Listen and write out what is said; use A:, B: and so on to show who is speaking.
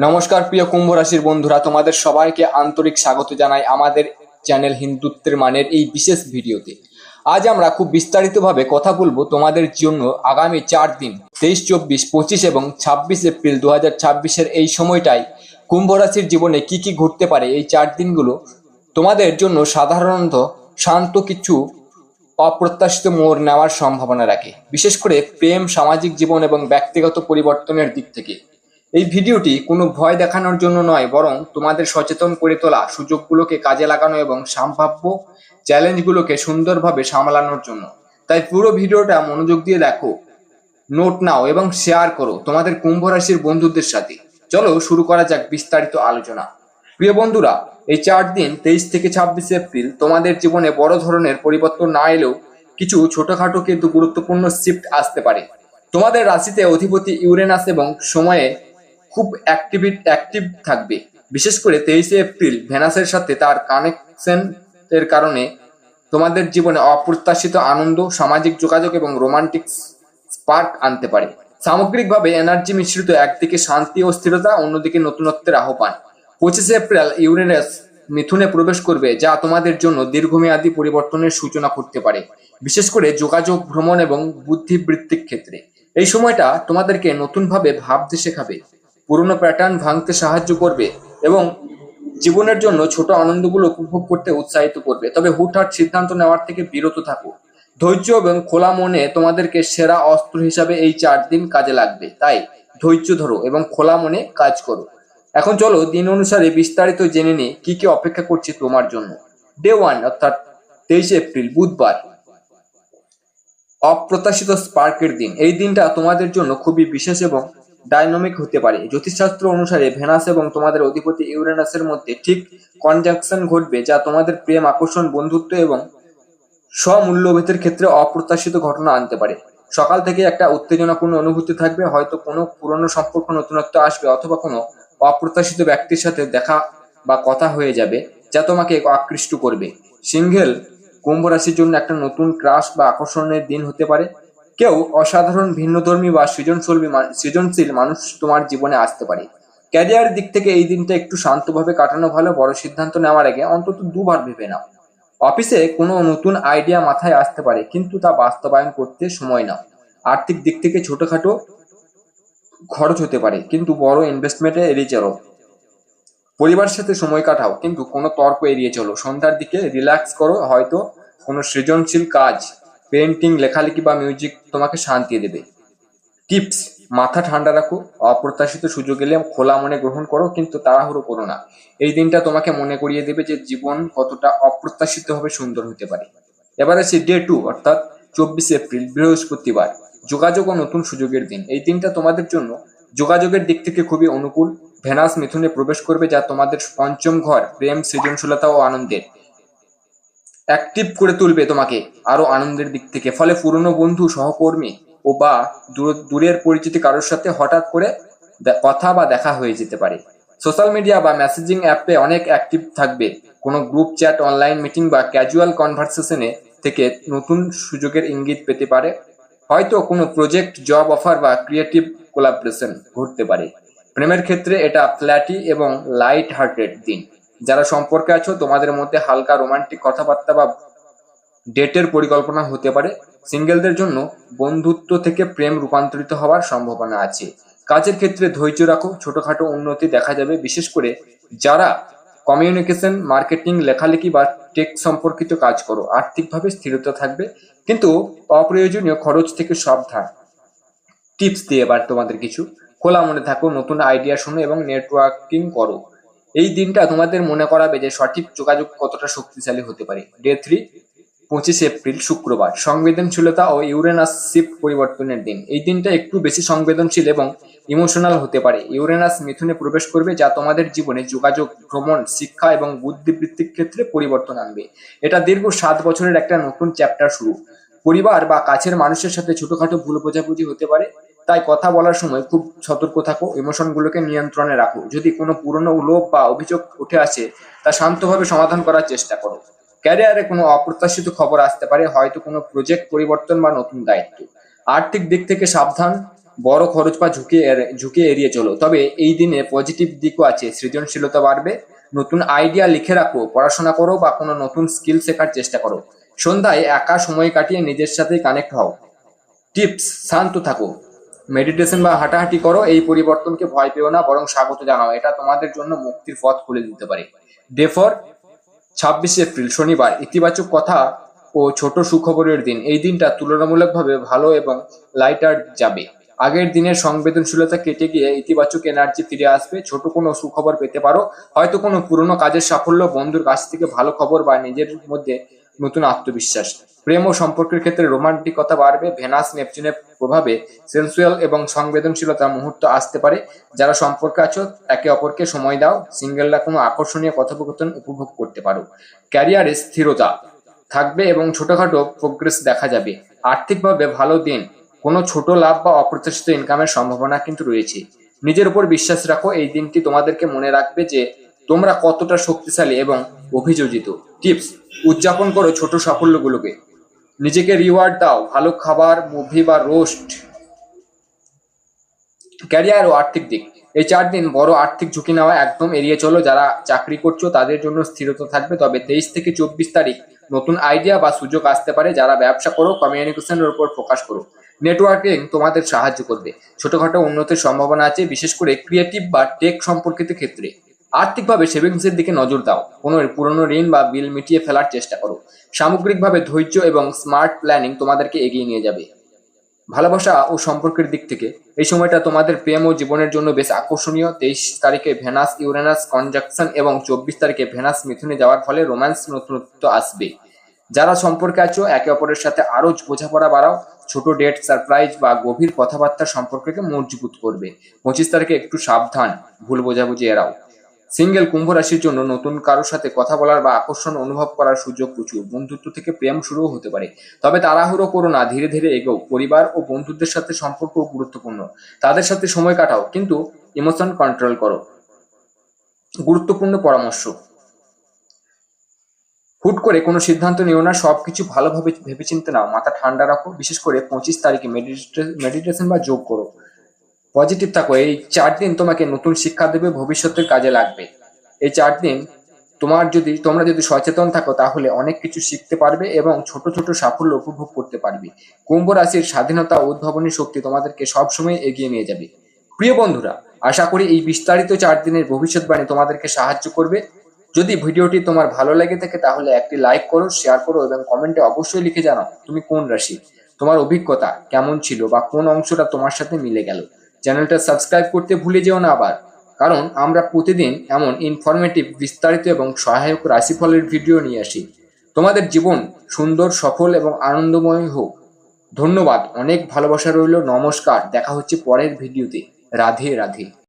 A: নমস্কার প্রিয় কুম্ভ রাশির বন্ধুরা, তোমাদের সবাইকে আন্তরিক স্বাগত জানাই আমাদের চ্যানেল হিন্দুত্বের মানের এই বিশেষ ভিডিওতে। আজ আমরা খুব বিস্তারিতভাবে কথা বলবো তোমাদের জন্য আগামী 4 দিন 23, 24, 25 এবং 26 এপ্রিল 2026-এর এই সময়টায় কুম্ভ রাশির জীবনে কি কি ঘটতে পারে। এই 4 দিনগুলো তোমাদের জন্য সাধারণত শান্ত কিছু অপ্রত্যাশিত মোড় নেওয়ার সম্ভাবনা রাখে, বিশেষ করে প্রেম, সামাজিক জীবন এবং ব্যক্তিগত পরিবর্তনের দিক থেকে। এই ভিডিওটি কোনো ভয় দেখানোর জন্য নয়, বরং তোমাদের সচেতন করে তোলা, সুযোগগুলোকে কাজে লাগানো এবং সম্ভাব্য চ্যালেঞ্জগুলোকে সুন্দরভাবে সামলানোর জন্য। তাই পুরো ভিডিওটা মনোযোগ দিয়ে দেখো, নোট নাও এবং শেয়ার করো তোমাদের কুম্ভ রাশির বন্ধুদের সাথে। চলো শুরু করা যাক বিস্তারিত আলোচনা। প্রিয় বন্ধুরা, এই 4 দিন 23 থেকে 26 এপ্রিল তোমাদের জীবনে বড় ধরনের পরিবর্তন না এলেও কিছু ছোটখাটো কিন্তু গুরুত্বপূর্ণ শিফট আসতে পারে। তোমাদের রাশিতে অধিপতি ইউরেনাস এবং সময়ে খুব অ্যাক্টিভ থাকবে। বিশেষ করে 23 এপ্রিল ভেনাসের সাথে তার কানেকশন এর কারণে তোমাদের জীবনে অপ্রত্যাশিত আনন্দ, সামাজিক যোগাযোগ এবং রোমান্টিক স্পার্ক আনতে পারে। সামগ্রিকভাবে এনার্জি মিশ্রিত, একদিকে শান্তি ও স্থিরতা, অন্যদিকে নতুনত্বের আহ্বান। 25 এপ্রিল ইউরেনাস মিথুনে প্রবেশ করবে, যা তোমাদের জন্য দীর্ঘমেয়াদী পরিবর্তনের সূচনা করতে পারে, বিশেষ করে যোগাযোগ, ভ্রমণ এবং বুদ্ধিবৃত্তিক ক্ষেত্রে। এই সময়টা তোমাদেরকে নতুনভাবে ভাবতে শেখাবে, পুরনো প্যাটার্ন ভাঙতে সাহায্য করবে এবং জীবনের জন্য ছোট আনন্দগুলো উপভোগ করতে উৎসাহিত করবে। তবে হুটহাট সিদ্ধান্ত নেওয়ার থেকে বিরত থাকো। ধৈর্য এবং খোলা মনে তোমাদেরকে সেরা অস্ত্র হিসাবে এই 4 দিন কাজে লাগবে। তাই ধৈর্য ধরো এবং খোলা মনে কাজ করো। এখন চলো দিন অনুসারে বিস্তারিত জেনে নিই কি কি অপেক্ষা করছে তোমার জন্য। ডে 1 অর্থাৎ 23 এপ্রিল বুধবার, অপ্রত্যাশিত স্পার্কের দিন। এই দিনটা তোমাদের জন্য খুবই বিশেষ এবং ডাইনামিক হতে পারে। জ্যোতিষশাস্ত্র অনুসারে ভেনাস এবং তোমাদের অধিপতি ইউরেনাসের মধ্যে ঠিক কনজাংশন ঘটবে, যা তোমাদের প্রেম, আকর্ষণ, বন্ধুত্ব এবং স্বমূল্যবোধের ক্ষেত্রে অপ্রত্যাশিত ঘটনা আনতে পারে। সকাল থেকে একটা উত্তেজনাপূর্ণ অনুভূতি থাকবে, হয়তো কোনো পুরনো সম্পর্ক নতুনত্ব আসবে অথবা কোনো অপ্রত্যাশিত ব্যক্তির সাথে দেখা বা কথা হয়ে যাবে যা তোমাকে আকৃষ্ট করবে। সিঙ্গেল কুম্ভ রাশির জন্য একটা নতুন ক্রাশ বা আকর্ষণের দিন হতে পারে। কেউ অসাধারণ, ভিন্নধর্মী বা সৃজনশীল মানুষ তোমার জীবনে আসতে পারে। ক্যারিয়ার দিক থেকে এই দিনটা একটু শান্তভাবে কাটানো ভালো। বড় সিদ্ধান্ত নেওয়ার আগে অন্তত দুবার ভেবে নাও। অফিসে কোনো নতুন আইডিয়া মাথায় আসতে পারে, কিন্তু তা বাস্তবায়ন করতে সময় নাও। আর্থিক দিক থেকে ছোটখাটো খরচ হতে পারে, কিন্তু বড় ইনভেস্টমেন্টে এড়িয়ে চলো। পরিবারের সাথে সময় কাটাও, কিন্তু কোনো তর্ক এড়িয়ে চলো। সন্ধ্যার দিকে রিল্যাক্স করো, হয়তো কোনো সৃজনশীল কাজ, পেন্টিং, লেখালেখি বা মিউজিক তোমাকে শান্তি দেবে। টিপস: মাথা ঠান্ডা রাখো, অপ্রত্যাশিত সুযোগ এলে খোলা মনে গ্রহণ করো, কিন্তু তাড়াহুড়ো করো না। এই দিনটা তোমাকে মনে করিয়ে দেবে যে জীবন কতটা অপ্রত্যাশিতভাবে সুন্দর হতে পারে। এবার আছে ডে 2 অর্থাৎ 24 এপ্রিল বৃহস্পতিবার, যোগাযোগ ও নতুন সুযোগের দিন। এই দিনটা তোমাদের জন্য যোগাযোগের দিক থেকে খুবই অনুকূল। ভেনাস মিথুনে প্রবেশ করবে, যা তোমাদের পঞ্চম ঘর, প্রেম, সৃজনশীলতা ও আনন্দের অ্যাক্টিভ করে তুলবে তোমাকে আরো আনন্দের দিক থেকে। ফলে পুরনো বন্ধু, সহকর্মী ও বা দূরের পরিচিত কারোর সাথে হঠাৎ করে কথা বা দেখা হয়ে যেতে পারে। সোশ্যাল মিডিয়া বা মেসেজিং অ্যাপে অনেক অ্যাক্টিভ থাকবে। কোনো গ্রুপ চ্যাট, অনলাইন মিটিং বা ক্যাজুয়াল কনভারসেশনে থেকে নতুন সুযোগের ইঙ্গিত পেতে পারে। হয়তো কোনো প্রজেক্ট, জব অফার বা ক্রিয়েটিভ কোলাবোরেশন ঘটতে পারে। প্রেমের ক্ষেত্রে এটা ফ্ল্যাটি এবং লাইট হার্টেড দিন। যারা সম্পর্কে আছো তোমাদের মধ্যে হালকা রোমান্টিক কথাবার্তা বা ডেটের পরিকল্পনা হতে পারে। সিঙ্গেলদের জন্য বন্ধুত্ব থেকে প্রেম রূপান্তরিত হওয়ার সম্ভাবনা আছে। কাজের ক্ষেত্রে ধৈর্য রাখো, ছোটখাটো উন্নতি দেখা যাবে, বিশেষ করে যারা কমিউনিকেশন, মার্কেটিং, লেখালেখি বা টেক সম্পর্কিত কাজ করো। আর্থিকভাবে স্থিরতা থাকবে, কিন্তু অপ্রয়োজনীয় খরচ থেকে সাবধান। টিপস দিয়ে এবার তোমাদের কিছু: খোলা মনে থাকো, নতুন আইডিয়া শোনো এবং নেটওয়ার্কিং করো। এই দিনটা তোমাদের মনে করাবে যে সঠিক যোগাযোগ কতটা শক্তিশালী হতে পারে। ডে 3 25 এপ্রিল শুক্রবার, সংবেদনশীলতা ও ইউরেনাস শিফট পরিবর্তনের দিন। এই দিনটা একটু বেশি সংবেদনশীল এবং ইমোশনাল হতে পারে। ইউরেনাস মিথুনে প্রবেশ করবে, যা তোমাদের জীবনে যোগাযোগ, ভ্রমণ, শিক্ষা এবং বুদ্ধিবৃত্তিক ক্ষেত্রে পরিবর্তন আনবে। এটা দীর্ঘ 7 বছরের একটা নতুন চ্যাপ্টার শুরু। পরিবার বা কাছের মানুষের সাথে ছোটখাটো ভুল বোঝাবুঝি হতে পারে, তাই কথা বলার সময় খুব সতর্ক থাকো। ইমোশনগুলোকে নিয়ন্ত্রণে রাখো। যদি কোনো পুরনো লোভ বা অভিযোগ উঠে আসে, তা শান্তভাবে সমাধান করার চেষ্টা করো। ক্যারিয়ারে কোনো অপ্রত্যাশিত খবর আসতে পারে, হয়তো কোনো প্রজেক্ট পরিবর্তন বা নতুন দায়িত্ব। আর্থিক দিক থেকে সাবধান, বড় খরচ বা ঝুঁকি এড়িয়ে চলো। তবে এই দিনে পজিটিভ দিকও আছে, সৃজনশীলতা বাড়বে, নতুন আইডিয়া লিখে রাখো, পড়াশোনা করো বা কোনো নতুন স্কিল শেখার চেষ্টা করো। সন্ধ্যায় একা সময় কাটিয়ে নিজের সাথে কানেক্ট হও। টিপস: শান্ত থাকো, মেডিটেশন বা হাঁটাহাঁটি করো। এই পরিবর্তনকে ভয় পেও না, বরং স্বাগত জানাও, এটা তোমাদের জন্য মুক্তির পথ খুলে দিতে পারে। ডে ফর 26 এপ্রিল, শনিবার, ইতিবাচক কথা ও ছোট সুখবরের দিন। এই দিনটা তুলনামূলকভাবে ভালো এবং লাইটার যাবে। আগের দিনের সংবেদনশীলতা কেটে গিয়ে ইতিবাচক এনার্জি ফিরে আসবে। ছোট কোনো সুখবর পেতে পারো, হয়তো কোনো পুরনো কাজের সাফল্য, বন্ধুর কাছ থেকে ভালো খবর বা নিজের মধ্যে নতুন আত্মবিশ্বাস। প্রেম ও সম্পর্কের ক্ষেত্রে রোমান্টিকতা বাড়বে। ভেনাস নেপচুনের প্রভাবে সেন্সুয়াল এবং সংবেদনশীলতার মুহূর্ত আসতে পারে। যারা সম্পর্কে আছো, একে অপরকে সময় দাও। সিঙ্গেলরা কোনো আকর্ষণীয় কথোপকথন উপভোগ করতে পারো। ক্যারিয়ারে স্থিরতা থাকবে এবং ছোটখাটো প্রোগ্রেস দেখা যাবে। আর্থিকভাবে ভালো দিন, কোনো ছোট লাভ বা অপ্রত্যাশিত ইনকামের সম্ভাবনা কিন্তু রয়েছে। নিজের উপর বিশ্বাস রাখো, এই দিনটি তোমাদেরকে মনে রাখবে যে তোমরা কতটা শক্তিশালী এবং অভিযোজিত। টিপস: উদযাপন করো ছোট সাফল্যগুলোকে, নিজেকে রিওয়ার্ড দাও, ভালো খাবার, মুভি বা রোস্ট। ক্যারিয়ার ও আর্থিক দিক, এই 4 দিন বড় আর্থিক ঝুঁকি নেওয়া একদম এড়িয়ে চলো। যারা চাকরি করছো তাদের জন্য স্থিরতা থাকবে, তবে 23 থেকে 24 তারিখ নতুন আইডিয়া বা সুযোগ আসতে পারে। যারা ব্যবসা করো, কমিউনিকেশনের উপর ফোকাস করো। নেটওয়ার্কিং তোমাদের সাহায্য করবে, ছোটখাটো উন্নতির সম্ভাবনা আছে, বিশেষ করে ক্রিয়েটিভ বা টেক সম্পর্কিত ক্ষেত্রে। আর্থিকভাবে সেভিংসের দিকে নজর দাও, কোনো পুরনো ঋণ বা বিল মিটিয়ে ফেলার চেষ্টা করো। সামগ্রিকভাবে ধৈর্য এবং স্মার্ট প্ল্যানিং তোমাদেরকে এগিয়ে নিয়ে যাবে। ভালোবাসা ও সম্পর্কের দিক থেকে এই সময়টা তোমাদের প্রেম ও জীবনের জন্য বেশ আকর্ষণীয়। 23 তারিখে ভেনাস ইউরেনাস কনজাংশন এবং 24 তারিখে ভেনাস মিথুনে যাওয়ার ফলে রোম্যান্স নতুনত্ব আসবে। যারা সম্পর্কে আছো, একে অপরের সাথে আরো বোঝাপড়া বাড়াও। ছোট ডেট, সারপ্রাইজ বা গভীর কথাবার্তা সম্পর্ককে মজবুত করবে। 25 তারিখে একটু সাবধান, ভুল বোঝাবুঝি এড়াও। সিঙ্গেল কুম্ভ রাশির জন্য নতুন কারোর সাথে কথা বলার বা আকর্ষণ অনুভব করার সুযোগ প্রচুর। বন্ধুত্ব থেকে প্রেম শুরুও হতে পারে, তবে তাড়াহুড়ো করো না, ধীরে ধীরে এগোও। পরিবার ও বন্ধুদের সাথে সম্পর্ক গুরুত্বপূর্ণ, তাদের সাথে সময় কাটাও, কিন্তু ইমোশন কন্ট্রোল করো। গুরুত্বপূর্ণ পরামর্শ: হুট করে কোনো সিদ্ধান্ত নিও না, সবকিছু ভালোভাবে ভেবেচিন্তে নাও, মাথা ঠান্ডা রাখো। বিশেষ করে 25 তারিখে মেডিটেশন বা যোগ করো। পজিটিভ থাকো, এই 4 দিন তোমাকে নতুন শিক্ষা দেবে, ভবিষ্যতের কাজে লাগবে। এই 4 দিন তোমরা যদি সচেতন থাকো, তাহলে অনেক কিছু শিখতে পারবে এবং ছোট ছোট সাফল্য উপভোগ করতে পারবে। কুম্ভ রাশির স্বাধীনতা ও উদ্ভাবনী শক্তি তোমাদেরকে সবসময় এগিয়ে নিয়ে যাবে। প্রিয় বন্ধুরা, আশা করি এই বিস্তারিত 4 দিনের ভবিষ্যৎবাণী তোমাদেরকে সাহায্য করবে। যদি ভিডিওটি তোমার ভালো লেগে থাকে, তাহলে একটি লাইক করো, শেয়ার করো এবং কমেন্টে অবশ্যই লিখে জানাও তুমি কোন রাশি। তোমার অভিজ্ঞতা কেমন ছিল বা কোন অংশটা তোমার সাথে মিলে গেল। চ্যানেলটা সাবস্ক্রাইব করতে ভুলে যেও না আবার, কারণ আমরা প্রতিদিন এমন ইনফরমেটিভ, বিস্তারিত এবং সহায়ক রাশিফলের ভিডিও নিয়ে আসি। তোমাদের জীবন সুন্দর, সফল এবং আনন্দময় হোক। ধন্যবাদ, অনেক ভালোবাসা রইল, নমস্কার, দেখা হচ্ছে পরের ভিডিওতে। রাধে রাধে।